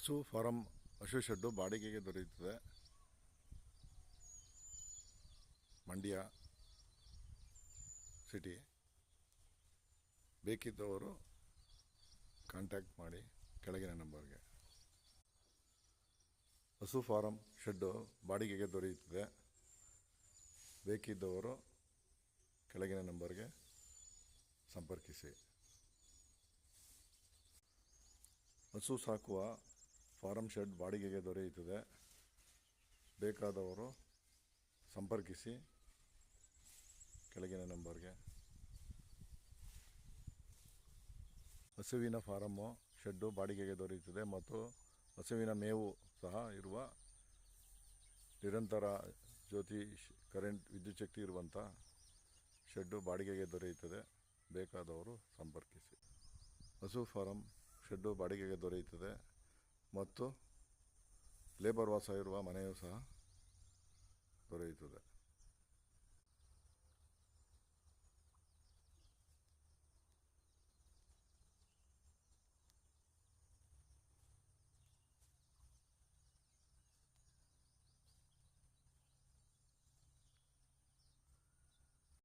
ಹಸು ಫಾರಂ ಹಸು ಶೆಡ್ಡು ಬಾಡಿಗೆಗೆ ದೊರೆಯುತ್ತದೆ. ಮಂಡ್ಯ ಸಿಟಿ. ಬೇಕಿದ್ದವರು ಕಾಂಟ್ಯಾಕ್ಟ್ ಮಾಡಿ ಕೆಳಗಿನ ನಂಬರ್ಗೆ. ಹಸು ಫಾರಂ ಶೆಡ್ಡು ಬಾಡಿಗೆಗೆ ದೊರೆಯುತ್ತದೆ. ಬೇಕಿದ್ದವರು ಕೆಳಗಿನ ನಂಬರ್ಗೆ ಸಂಪರ್ಕಿಸಿ. ಹಸು ಸಾಕುವ ಫಾರಂ ಶೆಡ್ ಬಾಡಿಗೆಗೆ ದೊರೆಯುತ್ತದೆ. ಬೇಕಾದವರು ಸಂಪರ್ಕಿಸಿ ಕೆಳಗಿನ ನಂಬರ್ಗೆ. ಹಸುವಿನ ಫಾರಮ್ಮು ಶೆಡ್ಡು ಬಾಡಿಗೆಗೆ ದೊರೆಯುತ್ತದೆ ಮತ್ತು ಹಸುವಿನ ಮೇವು ಸಹ ಇರುವ ನಿರಂತರ ಜ್ಯೋತಿ ಕರೆಂಟ್ ವಿದ್ಯುತ್ ಶಕ್ತಿ ಇರುವಂಥ ಶೆಡ್ಡು ಬಾಡಿಗೆಗೆ ದೊರೆಯುತ್ತದೆ. ಬೇಕಾದವರು ಸಂಪರ್ಕಿಸಿ. ಹಸು ಫಾರಂ ಶೆಡ್ಡು ಬಾಡಿಗೆಗೆ ದೊರೆಯುತ್ತದೆ ಮತ್ತು ಲೇಬರ್ ವಾಸ ಇರುವ ಮನೆಯೂ ಸಹ ದೊರೆಯುತ್ತದೆ.